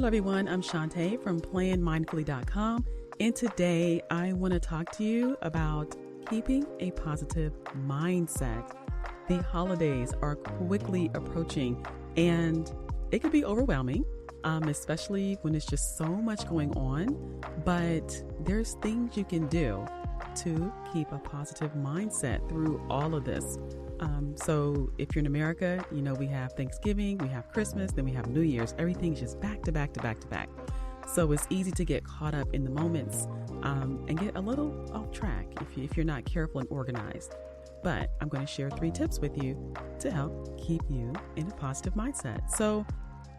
Hello, everyone. I'm Shantae from PlanMindfully.com, and today I want to talk to you about keeping a positive mindset. The holidays are quickly approaching, and it could be overwhelming, especially when it's just so much going on, but there's things you can do to keep a positive mindset through all of this. So if you're in America, you know, we have Thanksgiving, we have Christmas, then we have New Year's. Everything's just back to back to back to back. So it's easy to get caught up in the moments and get a little off track if you're not careful and organized. But I'm going to share 3 tips with you to help keep you in a positive mindset. So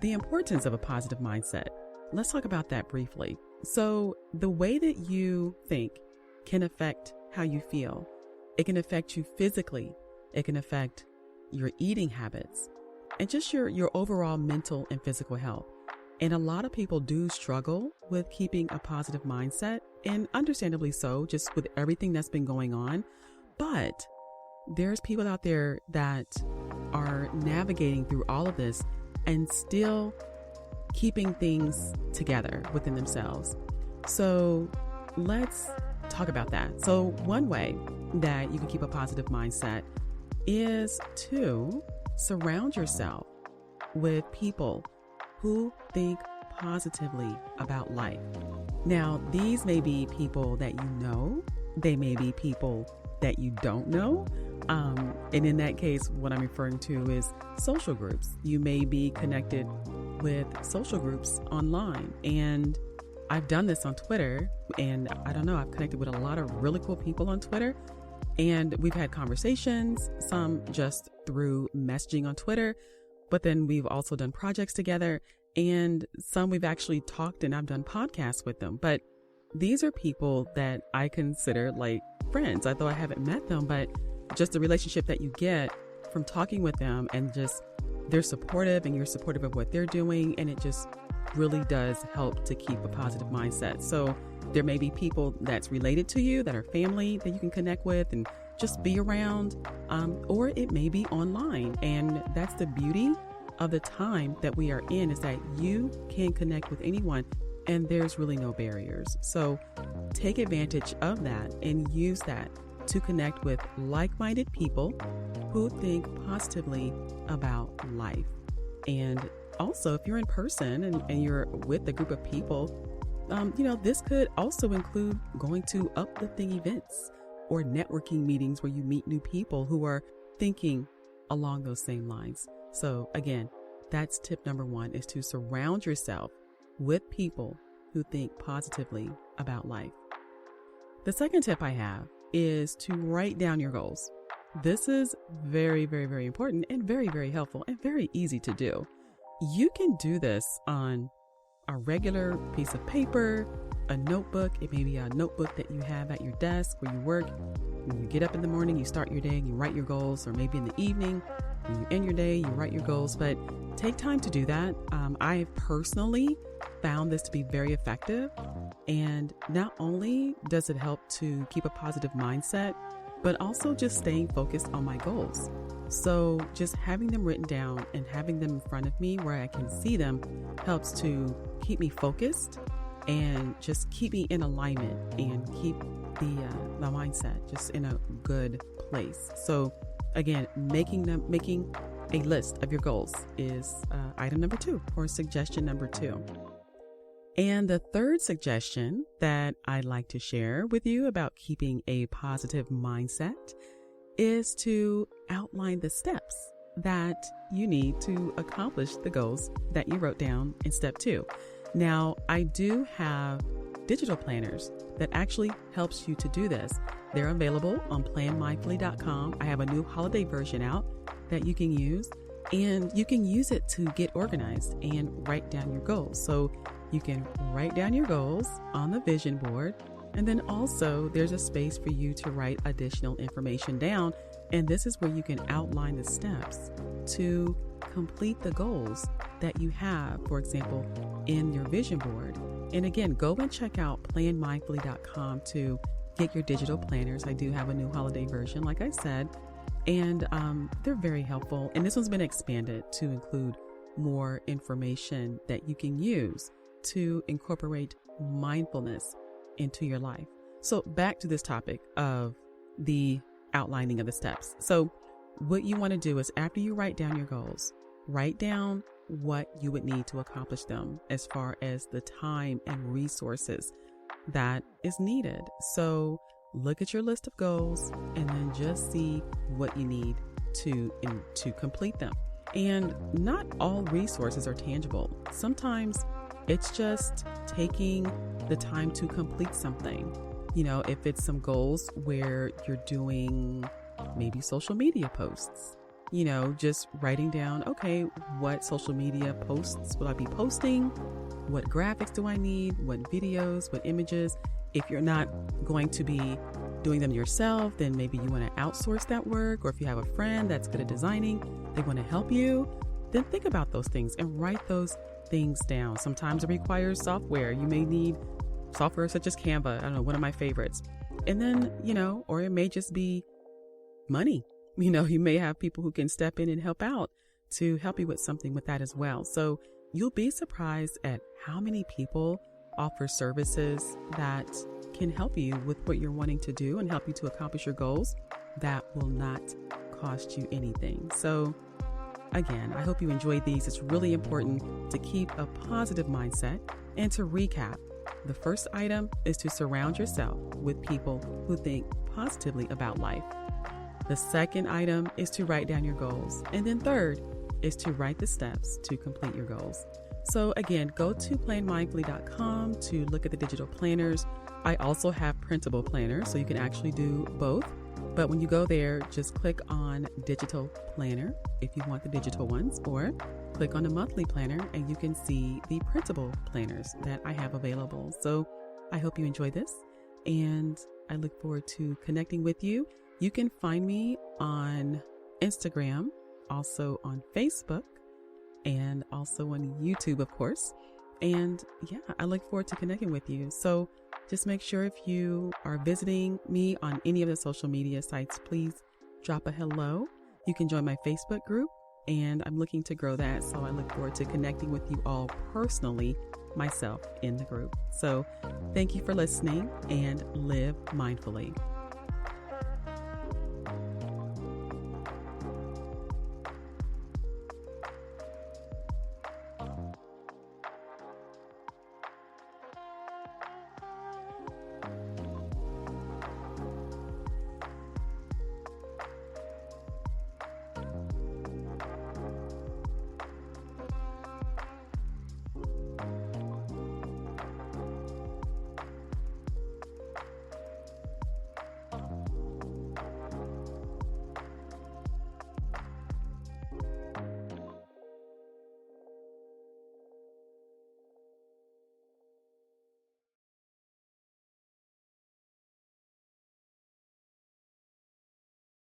the importance of a positive mindset. Let's talk about that briefly. So the way that you think can affect how you feel. It can affect you physically. It can affect your eating habits and just your overall mental and physical health. And a lot of people do struggle with keeping a positive mindset, and understandably so, just with everything that's been going on. But there's people out there that are navigating through all of this and still keeping things together within themselves. So let's talk about that. So one way that you can keep a positive mindset is to surround yourself with people who think positively about life. Now, these may be people that you know, they may be people that you don't know. And in that case, what I'm referring to is social groups. You may be connected with social groups online. And I've done this on Twitter, and I don't know, I've connected with a lot of really cool people on Twitter. And we've had conversations, some just through messaging on Twitter, but then we've also done projects together, and some we've actually talked and I've done podcasts with them. But these are people that I consider like friends. I thought I haven't met them, but just the relationship that you get from talking with them, and just they're supportive and you're supportive of what they're doing. And it just really does help to keep a positive mindset. So there may be people that's related to you, that are family, that you can connect with and just be around, or it may be online. And that's the beauty of the time that we are in, is that you can connect with anyone and there's really no barriers. So take advantage of that and use that to connect with like-minded people who think positively about life. And also, if you're in person and you're with a group of people, this could also include going to uplifting events or networking meetings where you meet new people who are thinking along those same lines. So again, that's tip number 1, is to surround yourself with people who think positively about life. The second tip I have is to write down your goals. This is very, very, very important and very, very helpful and very easy to do. You can do this on a regular piece of paper, a notebook. It may be a notebook that you have at your desk where you work. When you get up in the morning, you start your day and you write your goals, or maybe in the evening, when you end your day, you write your goals. But take time to do that. I personally found this to be very effective. And not only does it help to keep a positive mindset, but also just staying focused on my goals. So just having them written down and having them in front of me where I can see them helps to keep me focused and just keep me in alignment and keep my mindset just in a good place. So again, making a list of your goals is item number 2, or suggestion number 2. And the third suggestion that I'd like to share with you about keeping a positive mindset is to outline the steps that you need to accomplish the goals that you wrote down in step 2. Now, I do have digital planners that actually helps you to do this. They're available on PlanMindfully.com. I have a new holiday version out that you can use, and you can use it to get organized and write down your goals. So you can write down your goals on the vision board, and then also there's a space for you to write additional information down. And this is where you can outline the steps to complete the goals that you have, for example, in your vision board. And again, go and check out PlanMindfully.com to get your digital planners. I do have a new holiday version, like I said, and they're very helpful. And this one's been expanded to include more information that you can use to incorporate mindfulness into your life. So back to this topic of the outlining of the steps. So what you want to do is, after you write down your goals, write down what you would need to accomplish them as far as the time and resources that is needed. So look at your list of goals and then just see what you need to complete them. And not all resources are tangible. Sometimes it's just taking the time to complete something. You know, if it's some goals where you're doing maybe social media posts, you know, just writing down, okay, what social media posts will I be posting? What graphics do I need? What videos, what images? If you're not going to be doing them yourself, then maybe you want to outsource that work. Or if you have a friend that's good at designing, they want to help you, then think about those things and write those things down. Sometimes it requires software. You may need software such as Canva. I don't know, one of my favorites. And then, you know, or it may just be money. You know, you may have people who can step in and help out to help you with something with that as well. So you'll be surprised at how many people offer services that can help you with what you're wanting to do and help you to accomplish your goals that will not cost you anything. So again, I hope you enjoyed these. It's really important to keep a positive mindset. And to recap, the first item is to surround yourself with people who think positively about life. The second item is to write down your goals. And then third is to write the steps to complete your goals. So again, go to planmindfully.com to look at the digital planners. I also have printable planners, so you can actually do both. But when you go there, just click on digital planner if you want the digital ones, or click on the monthly planner and you can see the printable planners that I have available. So I hope you enjoy this, and I look forward to connecting with you. You can find me on Instagram, also on Facebook, and also on YouTube, of course. And yeah, I look forward to connecting with you. So just make sure, if you are visiting me on any of the social media sites, please drop a hello. You can join my Facebook group, and I'm looking to grow that. So I look forward to connecting with you all personally, myself, in the group. So thank you for listening, and live mindfully.